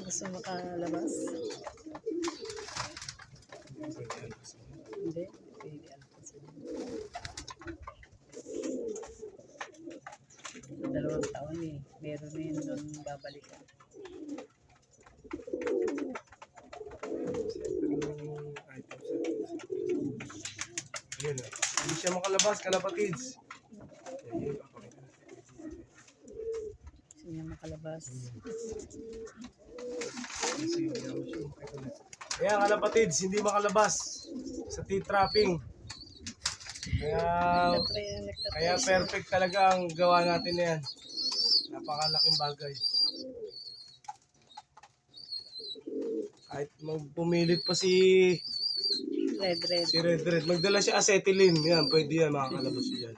Gusto makalabas? Hindi. Pwede alpasin. 2 taon eh. Meron na yun doon babalikan. Ayan o. Hindi siya makalabas, kalapatids. Gusto niya makalabas. Ayan, kalapatids, hindi makalabas sa T-trapping. Kaya perfect talaga ang gawa natin na yan. Napakalaking bagay. Kahit pumilit pa si Red. Red. Magdala siya acetylene. Yan, pwede yan, makakalabas siya yan.